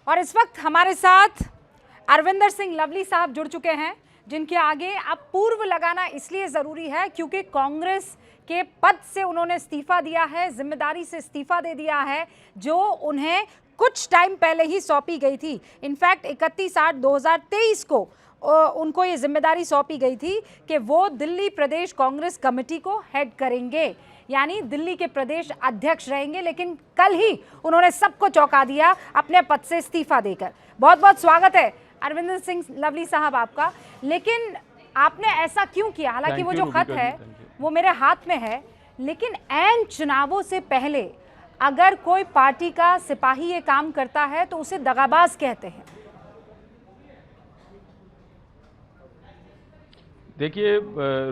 और इस वक्त हमारे साथ अरविंदर सिंह लवली साहब जुड़ चुके हैं, जिनके आगे अब पूर्व लगाना इसलिए ज़रूरी है क्योंकि कांग्रेस के पद से उन्होंने इस्तीफा दिया है, जिम्मेदारी से इस्तीफा दे दिया है जो उन्हें कुछ टाइम पहले ही सौंपी गई थी। इनफैक्ट 31/8/2023 को उनको ये जिम्मेदारी सौंपी गई थी कि वो दिल्ली प्रदेश कांग्रेस कमेटी को हेड करेंगे, यानी दिल्ली के प्रदेश अध्यक्ष रहेंगे। लेकिन कल ही उन्होंने सबको चौंका दिया अपने पद से इस्तीफा देकर। बहुत बहुत स्वागत है अरविंदर सिंह लवली साहब आपका। लेकिन आपने ऐसा क्यों किया? हालांकि वो जो खत है वो मेरे हाथ में है, लेकिन ऐन चुनावों से पहले अगर कोई पार्टी का सिपाही ये काम करता है तो उसे दगाबाज कहते हैं। देखिए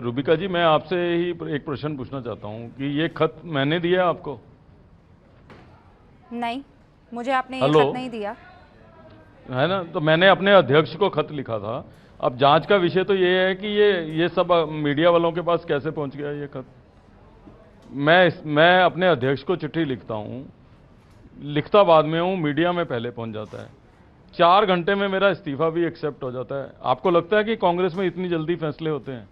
रूबिका जी, मैं आपसे ही एक प्रश्न पूछना चाहता हूं कि ये खत मैंने दिया आपको? नहीं, मुझे आपने ये खत नहीं दिया है ना। तो मैंने अपने अध्यक्ष को खत लिखा था। अब जांच का विषय तो ये है कि ये सब मीडिया वालों के पास कैसे पहुंच गया ये खत। मैं अपने अध्यक्ष को चिट्ठी लिखता हूं, लिखता बाद में हूं, मीडिया में पहले पहुंच जाता है। 4 घंटे में मेरा इस्तीफा भी एक्सेप्ट हो जाता है। आपको लगता है कि कांग्रेस में इतनी जल्दी फैसले होते हैं?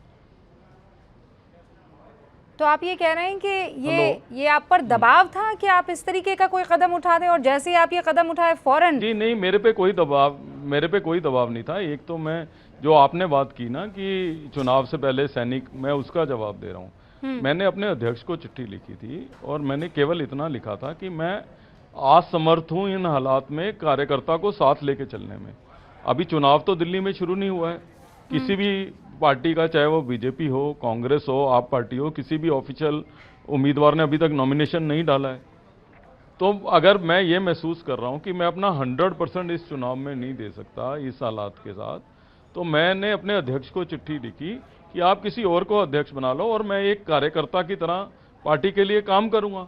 तो आप ये कह रहे हैं कि ये आप पर दबाव था कि आप इस तरीके का कोई कदम उठा दें और जैसे ही आप ये कदम उठाए फौरन? जी नहीं, मेरे पे कोई दबाव नहीं था। एक तो मैं जो आपने बात की ना कि चुनाव से पहले सैनिक, मैं उसका जवाब दे रहा हूँ। मैंने अपने अध्यक्ष को चिट्ठी लिखी थी और मैंने केवल इतना लिखा था कि मैं असमर्थ हूं इन हालात में कार्यकर्ता को साथ लेके चलने में। अभी चुनाव तो दिल्ली में शुरू नहीं हुआ है। किसी भी पार्टी का, चाहे वो बीजेपी हो, कांग्रेस हो, आप पार्टी हो, किसी भी ऑफिशियल उम्मीदवार ने अभी तक नॉमिनेशन नहीं डाला है। तो अगर मैं ये महसूस कर रहा हूं कि मैं अपना 100% इस चुनाव में नहीं दे सकता इस हालात के साथ, तो मैंने अपने अध्यक्ष को चिट्ठी लिखी कि आप किसी और को अध्यक्ष बना लो और मैं एक कार्यकर्ता की तरह पार्टी के लिए काम करूंगा।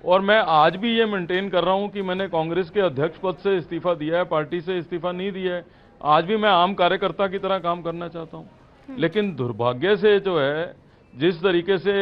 और मैं आज भी ये मेंटेन कर रहा हूं कि मैंने कांग्रेस के अध्यक्ष पद से इस्तीफा दिया है, पार्टी से इस्तीफा नहीं दिया है। आज भी मैं आम कार्यकर्ता की तरह काम करना चाहता हूं। लेकिन दुर्भाग्य से जो है, जिस तरीके से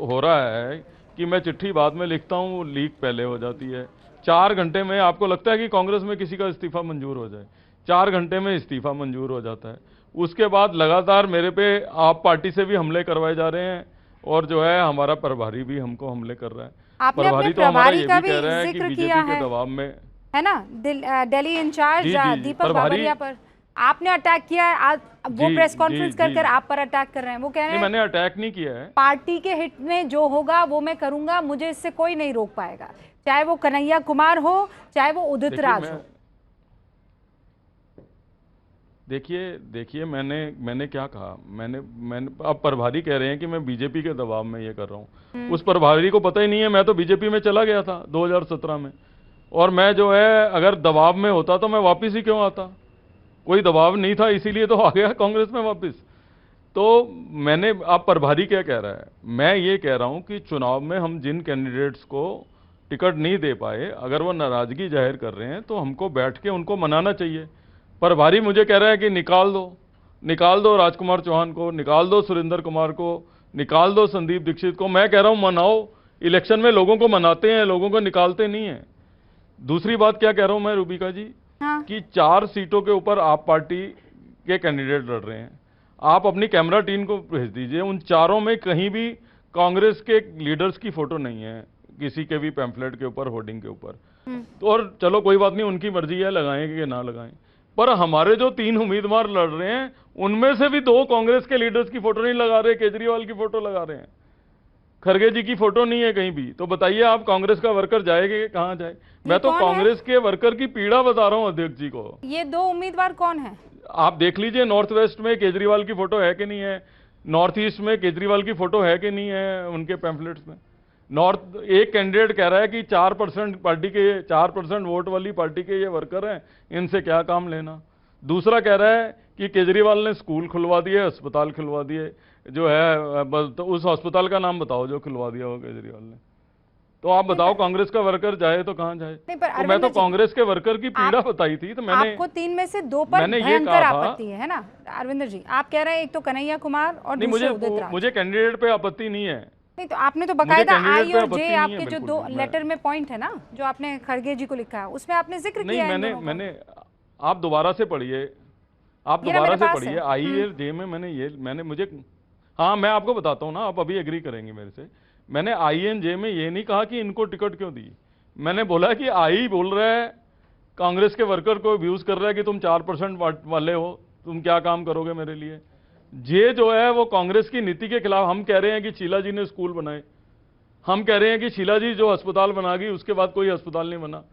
हो रहा है कि मैं चिट्ठी बाद में लिखता हूं, लीक पहले हो जाती है। 4 घंटे में आपको लगता है कि कांग्रेस में किसी का इस्तीफा मंजूर हो जाए? 4 घंटे में इस्तीफा मंजूर हो जाता है। उसके बाद लगातार मेरे पे आप पार्टी से भी हमले करवाए जा रहे हैं और जो है हमारा प्रभारी भी हमको हमले कर रहा है। प्रभारी तो हमारा ये भी कह रहा है कि बीजेपी के दबाव में है ना, दिल्ली इंचार्ज दीपक बाबरिया पर आपने अटैक किया है। आज वो प्रेस कॉन्फ्रेंस कर आप पर अटैक कर रहे हैं। वो कह रहे हैं मैंने अटैक नहीं किया है, पार्टी के हित में जो होगा वो मैं करूंगा, मुझे इससे कोई नहीं रोक पाएगा, चाहे वो कन्हैया कुमार हो, चाहे वो उदित राज हो। देखिए मैंने क्या कहा। मैंने अब प्रभारी कह रहे हैं कि मैं बीजेपी के दबाव में ये कर रहा हूं। उस प्रभारी को पता ही नहीं है मैं तो बीजेपी में चला गया था 2017 में। और मैं जो है अगर दबाव में होता तो मैं वापस ही क्यों आता? कोई दबाव नहीं था, इसीलिए तो आ गया कांग्रेस में वापस। तो मैंने, अब प्रभारी क्या कह रहा है, मैं ये कह रहा हूं कि चुनाव में हम जिन कैंडिडेट्स को टिकट नहीं दे पाए, अगर वो नाराजगी जाहिर कर रहे हैं तो हमको बैठ के उनको मनाना चाहिए। प्रभारी मुझे कह रहा है कि निकाल दो राजकुमार चौहान को, निकाल दो सुरेंद्र कुमार को, निकाल दो संदीप दीक्षित को। मैं कह रहा हूं मनाओ। इलेक्शन में लोगों को मनाते हैं, लोगों को निकालते नहीं है। दूसरी बात क्या कह रहा हूं मैं रूबिका जी, कि 4 सीटों के ऊपर आप पार्टी के कैंडिडेट लड़ रहे हैं। आप अपनी कैमरा टीम को भेज दीजिए, उन चारों में कहीं भी कांग्रेस के लीडर्स की फोटो नहीं है, किसी के भी पैम्फलेट के ऊपर, होर्डिंग के ऊपर। तो और चलो कोई बात नहीं, उनकी मर्जी है लगाएंगे कि ना लगाएं। पर हमारे जो 3 उम्मीदवार लड़ रहे हैं उनमें से भी 2 कांग्रेस के लीडर्स की फोटो नहीं लगा रहे, केजरीवाल की फोटो लगा रहे हैं, खरगे जी की फोटो नहीं है कहीं भी। तो बताइए आप कांग्रेस का वर्कर जाएगा कहां जाए? मैं तो कांग्रेस के वर्कर की पीड़ा बता रहा हूं अध्यक्ष जी को। ये 2 उम्मीदवार कौन है? आप देख लीजिए, नॉर्थ वेस्ट में केजरीवाल की फोटो है कि नहीं है, नॉर्थ ईस्ट में केजरीवाल की फोटो है कि नहीं है उनके पैम्फलेट्स में। एक कैंडिडेट कह रहा है कि 4% पार्टी के, 4% वोट वाली पार्टी के ये वर्कर हैं, इनसे क्या काम लेना। दूसरा कह रहा है कि केजरीवाल ने स्कूल खुलवा दिए, अस्पताल खुलवा दिए, जो है तो उस अस्पताल का नाम बताओ जो खुलवा दिया हो केजरीवाल ने। तो आप बताओ कांग्रेस का वर्कर जाए तो कहां जाए? तो मैं तो कांग्रेस के वर्कर की पीड़ा बताई थी। तो मैंने आपको 3 में से 2 पर भयंकर आपत्ति है ना अरविंदर जी? आप कह रहे हैं एक तो कन्हैया कुमार और दूसरे उदित राज। मुझे कैंडिडेट पे आपत्ति नहीं है। नहीं तो आपने तो बकायदा आई और जे आपत्ति नहीं है, आपके जो बिल्कुल दो भी। लेटर में पॉइंट है ना, जो आपने खड़गे जी को लिखा है, उसमें आपने जिक्र नहीं, किया है इन दोनों का। मैंने आप दोबारा से पढ़िए, आप ये ना दोबारा मेरे से पास पढ़िए। है। आई और जे में मैंने मुझे, हाँ मैं आपको बताता हूँ ना, आप अभी एग्री करेंगे मेरे से। मैंने आई एन जे में ये नहीं कहा कि इनको टिकट क्यों दी, मैंने बोला कि आई बोल रहा है कांग्रेस के वर्कर को अब्यूज कर रहा है कि तुम 4% वाले हो, तुम क्या काम करोगे मेरे लिए। जे जो है वो कांग्रेस की नीति के खिलाफ, हम कह रहे हैं कि शीला जी ने स्कूल बनाए, हम कह रहे हैं कि शीला जी जो अस्पताल बना गई उसके बाद कोई अस्पताल नहीं बना।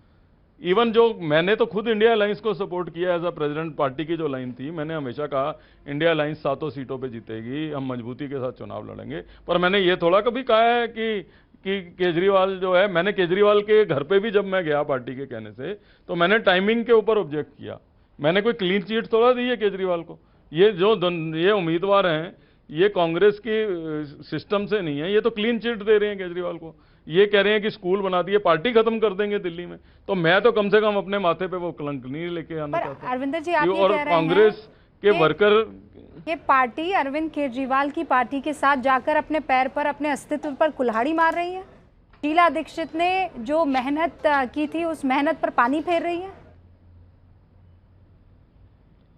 इवन जो मैंने तो खुद इंडिया अलायंस को सपोर्ट किया एज अ प्रेसिडेंट, पार्टी की जो लाइन थी, मैंने हमेशा कहा इंडिया अलायंस 7 सीटों पे जीतेगी, हम मजबूती के साथ चुनाव लड़ेंगे। पर मैंने ये थोड़ा कभी कहा है कि केजरीवाल जो है, मैंने केजरीवाल के घर पे भी जब मैं गया पार्टी के कहने से, तो मैंने टाइमिंग के ऊपर ऑब्जेक्ट किया। मैंने कोई क्लीन चिट थोड़ा दी है केजरीवाल को। ये उम्मीदवार हैं, ये कांग्रेस के सिस्टम से नहीं है, ये तो क्लीन चिट दे रहे हैं केजरीवाल को। ये कह रहे हैं कि स्कूल बना दिए, पार्टी खत्म कर देंगे दिल्ली में। तो मैं तो कम से कम अपने माथे पे वो कलंक नहीं लेके आना पर चाहता। अरविंदर जी, आप ये और कह रहे कांग्रेस के कि वर्कर, ये पार्टी अरविंद केजरीवाल की पार्टी के साथ जाकर अपने पैर पर, अपने अस्तित्व पर कुल्हाड़ी मार रही है। शीला दीक्षित ने जो मेहनत की थी, उस मेहनत पर पानी फेर रही है।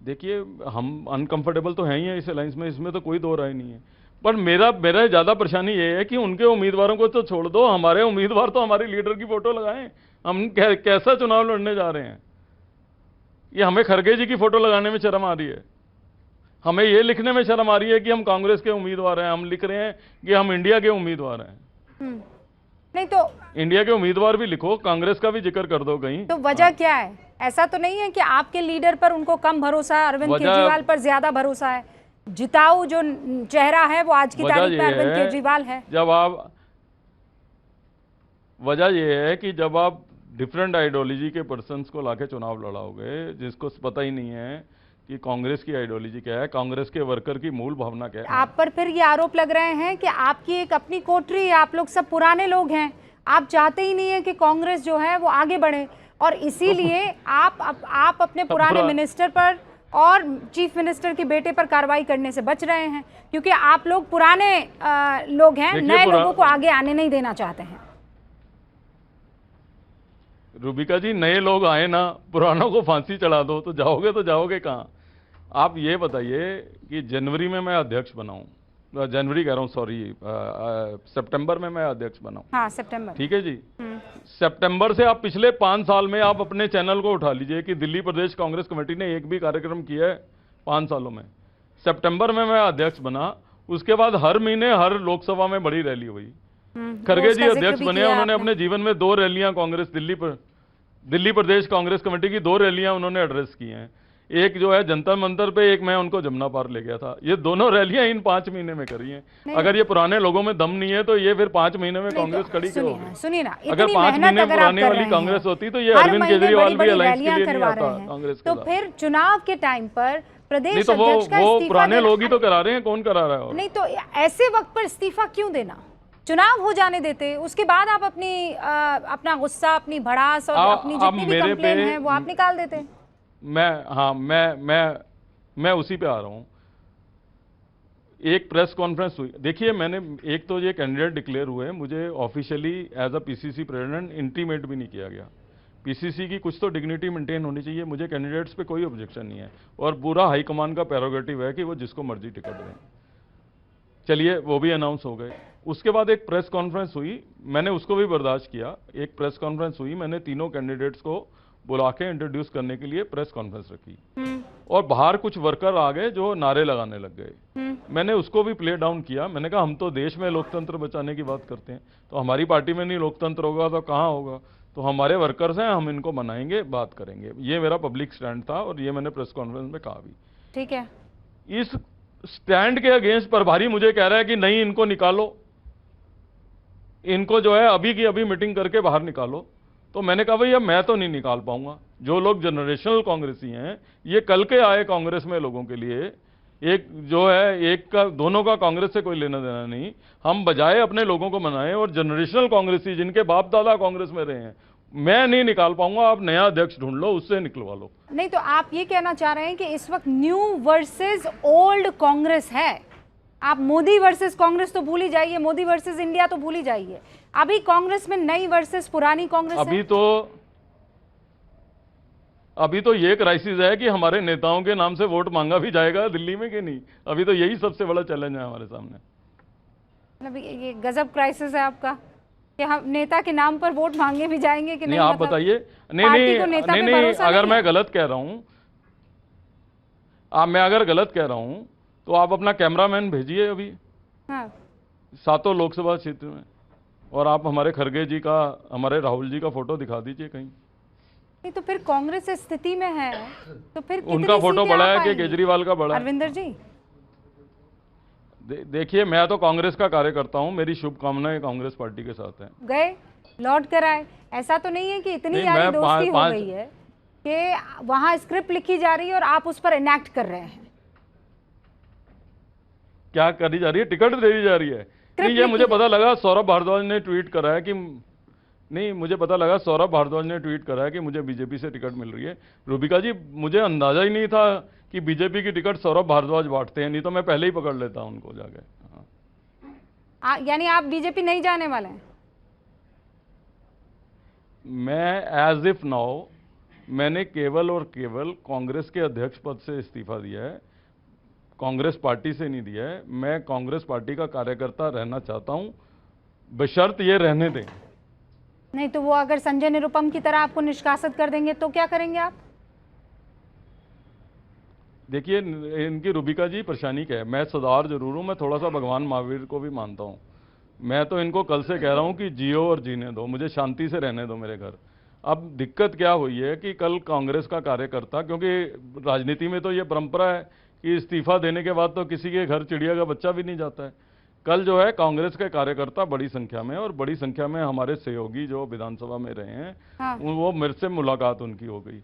देखिए हम अनकंफर्टेबल तो हैं ही हैं इस अलायंस में, इसमें तो कोई दो राय नहीं है। पर मेरा ज्यादा परेशानी ये है कि उनके उम्मीदवारों को तो छोड़ दो, हमारे उम्मीदवार तो हमारे लीडर की फोटो लगाएं। हम कैसा चुनाव लड़ने जा रहे हैं। ये हमें खड़गे जी की फोटो लगाने में शर्म आ रही है, हमें ये लिखने में शर्म आ रही है कि हम कांग्रेस के उम्मीदवार हैं। हम लिख रहे हैं कि हम इंडिया के उम्मीदवार हैं। नहीं तो इंडिया के उम्मीदवार भी लिखो, कांग्रेस का भी जिक्र कर दो कहीं। तो वजह क्या है? ऐसा तो नहीं है कि आपके लीडर पर उनको कम भरोसा है, अरविंद केजरीवाल पर ज्यादा भरोसा है? जिताऊ जो चेहरा है वो आज की तारीख में अरविंद केजरीवाल है। वजह यह है कि जब आप डिफरेंट आइडियोलॉजी के पर्सन्स को लाके चुनाव लड़ाओगे, जिसको पता ही नहीं है कि कांग्रेस की आइडियोलॉजी क्या है, कांग्रेस के वर्कर की मूल भावना क्या है। आप पर फिर ये आरोप लग रहे हैं कि आपकी एक अपनी कोठरी है, आप लोग सब पुराने लोग हैं, आप चाहते ही नहीं है कि कांग्रेस जो है वो आगे बढ़े, और इसीलिए आप अपने पुराने मिनिस्टर पर और चीफ मिनिस्टर के बेटे पर कार्रवाई करने से बच रहे हैं, क्योंकि आप लोग पुराने लोग हैं, नए लोगों को आगे आने नहीं देना चाहते हैं। रूबिका जी, नए लोग आए ना, पुरानों को फांसी चढ़ा दो तो जाओगे कहाँ? आप ये बताइए कि जनवरी में मैं अध्यक्ष बनाऊं, जनवरी कह रहा हूं, सॉरी, सितंबर में मैं अध्यक्ष बनाऊं। हाँ, सितंबर, ठीक है जी। सितंबर से आप पिछले 5 साल में आप अपने चैनल को उठा लीजिए कि दिल्ली प्रदेश कांग्रेस कमेटी ने एक भी कार्यक्रम किया है 5 सालों में। सितंबर में मैं अध्यक्ष बना, उसके बाद हर महीने हर लोकसभा में बड़ी रैली हुई। खड़गे जी अध्यक्ष बने, उन्होंने अपने जीवन में 2 रैलियां कांग्रेस दिल्ली प्रदेश कांग्रेस कमेटी की 2 रैलियां उन्होंने एड्रेस की हैं। एक जो है जंतर मंतर पे, एक मैं उनको जमुना पार ले गया था। ये दोनों रैलियां इन 5 महीने में करी हैं। अगर ये पुराने लोगों में दम नहीं है तो ये फिर 5 महीने में कांग्रेस खड़ी क्यों होगी? सुनिए ना, अगर 5 महीने पुराने वाली कांग्रेस होती तो ये अरविंद केजरीवाल भी अलायंस के लिए नहीं आता कांग्रेस के तो साथ। फिर चुनाव के टाइम पर प्रदेश नहीं तो अध्यक्ष का वो इस्तीफा पुराने लोग ही तो करा रहे हैं, कौन करा रहा है? और नहीं तो ऐसे वक्त पर इस्तीफा क्यों देना? चुनाव हो जाने देते, उसके बाद आप अपना गुस्सा, अपनी भड़ास और अपनी जितनी भी कंप्लेन है वो आप निकाल देते। मैं उसी पे आ रहा हूं। एक प्रेस कॉन्फ्रेंस हुई, देखिए मैंने एक तो ये कैंडिडेट डिक्लेयर हुए, मुझे officially as a PCC president intimate भी नहीं किया गया। पीसीसी की कुछ तो डिग्निटी मेंटेन होनी चाहिए। मुझे कैंडिडेट्स पे कोई ऑब्जेक्शन नहीं है और पूरा हाईकमान का प्रेरोगेटिव है कि वो जिसको मर्जी टिकट दें। चलिए, वो भी अनाउंस हो गए। उसके बाद एक प्रेस कॉन्फ्रेंस हुई, मैंने उसको भी बर्दाश्त किया। एक प्रेस कॉन्फ्रेंस हुई, मैंने तीनों कैंडिडेट्स को बुला के इंट्रोड्यूस करने के लिए प्रेस कॉन्फ्रेंस रखी और बाहर कुछ वर्कर आ गए जो नारे लगाने लग गए। मैंने उसको भी प्ले डाउन किया। मैंने कहा हम तो देश में लोकतंत्र बचाने की बात करते हैं, तो हमारी पार्टी में नहीं लोकतंत्र होगा तो कहाँ होगा? तो हमारे वर्कर्स हैं, हम इनको मनाएंगे, बात करेंगे। ये मेरा पब्लिक स्टैंड था और ये मैंने प्रेस कॉन्फ्रेंस में कहा भी। ठीक है। इस स्टैंड के अगेंस्ट प्रभारी मुझे कह रहा है कि नहीं, इनको निकालो, इनको जो है अभी की अभी मीटिंग करके बाहर निकालो। तो मैंने कहा भैया मैं तो नहीं निकाल पाऊंगा। जो लोग जनरेशनल कांग्रेसी हैं, ये कल के आए कांग्रेस में लोगों के लिए, एक जो है एक का दोनों का कांग्रेस से कोई लेना देना नहीं। हम बजाय अपने लोगों को मनाएं और जनरेशनल कांग्रेसी जिनके बाप दादा कांग्रेस में रहे हैं, मैं नहीं निकाल पाऊंगा, आप नया अध्यक्ष ढूंढ लो, उससे निकलवा लो। नहीं तो आप ये कहना चाह रहे हैं कि इस वक्त न्यू वर्सेस ओल्ड कांग्रेस है? आप मोदी वर्सेस कांग्रेस तो भूल ही जाइए, मोदी वर्सेस इंडिया तो भूल ही जाइए। अभी कांग्रेस में नई वर्सेस पुरानी कांग्रेस है। अभी तो ये क्राइसिस है कि हमारे नेताओं के नाम से वोट मांगा भी जाएगा दिल्ली में कि नहीं। अभी तो यही सबसे बड़ा चैलेंज है हमारे सामने। मतलब ये गजब क्राइसिस है आपका कि हम नेता के नाम पर वोट मांगे भी जाएंगे कि नहीं। आप मतलब बताइए। नहीं, अगर मैं गलत कह रहा हूं, मैं अगर गलत कह रहा हूं तो आप अपना कैमरामैन भेजिए अभी। हाँ। 7 लोकसभा क्षेत्र में, और आप हमारे खरगे जी का, हमारे राहुल जी का फोटो दिखा दीजिए कहीं। नहीं तो फिर कांग्रेस इस स्थिति में है तो फिर उनका फोटो बड़ा है कि केजरीवाल का बड़ा है? अरविंदर जी देखिए, मैं तो कांग्रेस का कार्यकर्ता हूं, मेरी शुभकामनाएं कांग्रेस पार्टी के साथ हैं। गए लौट कर आए, ऐसा तो नहीं है कि इतनी यारी दोस्ती हो गई है कि वहां स्क्रिप्ट लिखी जा रही है और आप उस पर इनैक्ट कर रहे हैं? क्या करी जा रही है? टिकट दे दी जा रही है। नहीं, ये मुझे पता लगा सौरभ भारद्वाज ने ट्वीट करा है कि नहीं, मुझे पता लगा सौरभ भारद्वाज ने ट्वीट करा है कि मुझे बीजेपी से टिकट मिल रही है। रूबिका जी, मुझे अंदाजा ही नहीं था कि बीजेपी की टिकट सौरभ भारद्वाज बांटते हैं, नहीं तो मैं पहले ही पकड़ लेता उनको जाके। यानी आप बीजेपी नहीं जाने वाले हैं? मैं एज इफ नाउ, मैंने केवल और केवल कांग्रेस के अध्यक्ष पद से इस्तीफा दिया है, कांग्रेस पार्टी से नहीं दिया है। मैं कांग्रेस पार्टी का कार्यकर्ता रहना चाहता हूं, बशर्त ये रहने दें। नहीं तो वो अगर संजय निरुपम की तरह आपको निष्कासित कर देंगे तो क्या करेंगे आप? देखिए, इनकी रूबिका जी परेशानी क्या है, मैं सदार जरूर हूं, मैं थोड़ा सा भगवान महावीर को भी मानता हूं। मैं तो इनको कल से कह रहा हूं कि जियो और जीने दो, मुझे शांति से रहने दो मेरे घर। अब दिक्कत क्या हुई है कि कल कांग्रेस का कार्यकर्ता, क्योंकि राजनीति में तो ये परंपरा है कि इस्तीफा देने के बाद तो किसी के घर चिड़िया का बच्चा भी नहीं जाता है। कल जो है कांग्रेस के कार्यकर्ता बड़ी संख्या में, और बड़ी संख्या में हमारे सहयोगी जो विधानसभा में रहे हैं, हाँ। वो मेरे से मुलाकात उनकी हो गई,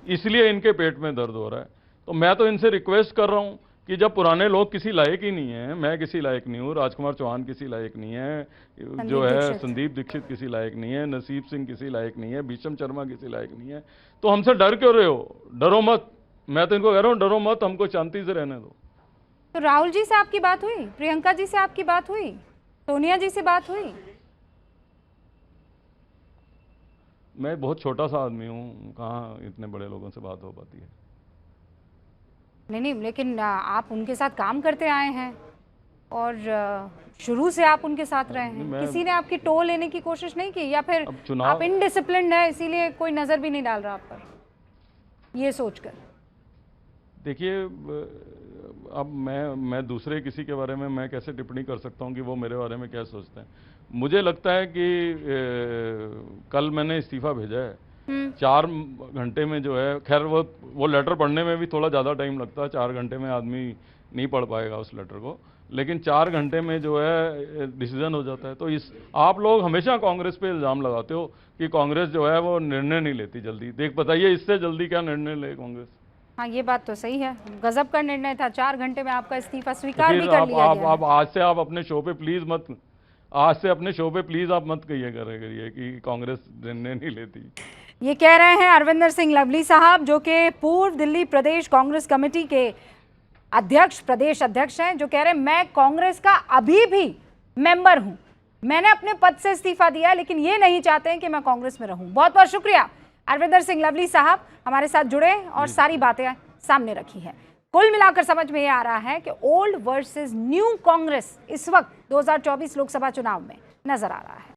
इसलिए इनके पेट में दर्द हो रहा है। तो मैं तो इनसे रिक्वेस्ट कर रहा हूं कि जब पुराने लोग किसी लायक ही नहीं है, मैं किसी लायक नहीं हूं, राजकुमार चौहान किसी लायक नहीं है, जो है संदीप दीक्षित किसी लायक नहीं है, नसीब सिंह किसी लायक नहीं है, भीषम शर्मा किसी लायक नहीं है, तो हमसे डर क्यों रहे हो? डरो मत। मैं तो इनको कह रहा हूं, डरो मत, हमको शांति से रहने दो। तो राहुल जी से आपकी बात हुई? प्रियंका जी से आपकी बात हुई? सोनिया जी से बात हुई? मैं बहुत छोटा सा आदमी हूँ, कहाँ इतने बड़े लोगों से बात हो पाती है। नहीं, लेकिन आप उनके साथ काम करते आए हैं और शुरू से आप उनके साथ रहे हैं। किसी ने आपकी टो लेने की कोशिश नहीं की, या फिर आप इनडिसिप्लिन्ड है इसीलिए कोई नजर भी नहीं डाल रहा आप पर, ये सोचकर? देखिए, अब मैं दूसरे किसी के बारे में मैं कैसे टिप्पणी कर सकता हूँ कि वो मेरे बारे में क्या सोचते हैं। मुझे लगता है कि कल मैंने इस्तीफा भेजा है, 4 घंटे में जो है, खैर वो लेटर पढ़ने में भी थोड़ा ज़्यादा टाइम लगता है, 4 घंटे में आदमी नहीं पढ़ पाएगा उस लेटर को, लेकिन 4 घंटे में जो है डिसीजन हो जाता है। तो आप लोग हमेशा कांग्रेस पे इल्ज़ाम लगाते हो कि कांग्रेस जो है वो निर्णय नहीं लेती जल्दी। बताइए इससे जल्दी क्या निर्णय ले कांग्रेस? हाँ, ये बात तो सही है, गजब का निर्णय था, 4 घंटे में आपका इस्तीफा स्वीकार भी कर लिया गया। आप आज से आप अपने शो पे प्लीज मत, आज से अपने शो पे प्लीज आप मत करिए कि कांग्रेस निर्णय नहीं लेती। ये कह रहे हैं अरविंदर सिंह लवली साहब, जो कि पूर्व दिल्ली प्रदेश कांग्रेस कमेटी के अध्यक्ष, प्रदेश अध्यक्ष हैं, जो कह रहे हैं मैं कांग्रेस का अभी भी मेंबर हूं, मैंने अपने पद से इस्तीफा दिया है, लेकिन ये नहीं चाहते हैं कि मैं कांग्रेस में रहूं। बहुत बहुत शुक्रिया अरविंदर सिंह लवली साहब, हमारे साथ जुड़े और सारी बातें सामने रखी है। कुल मिलाकर समझ में ये आ रहा है कि ओल्ड वर्सेस न्यू कांग्रेस इस वक्त 2024 लोकसभा चुनाव में नजर आ रहा है।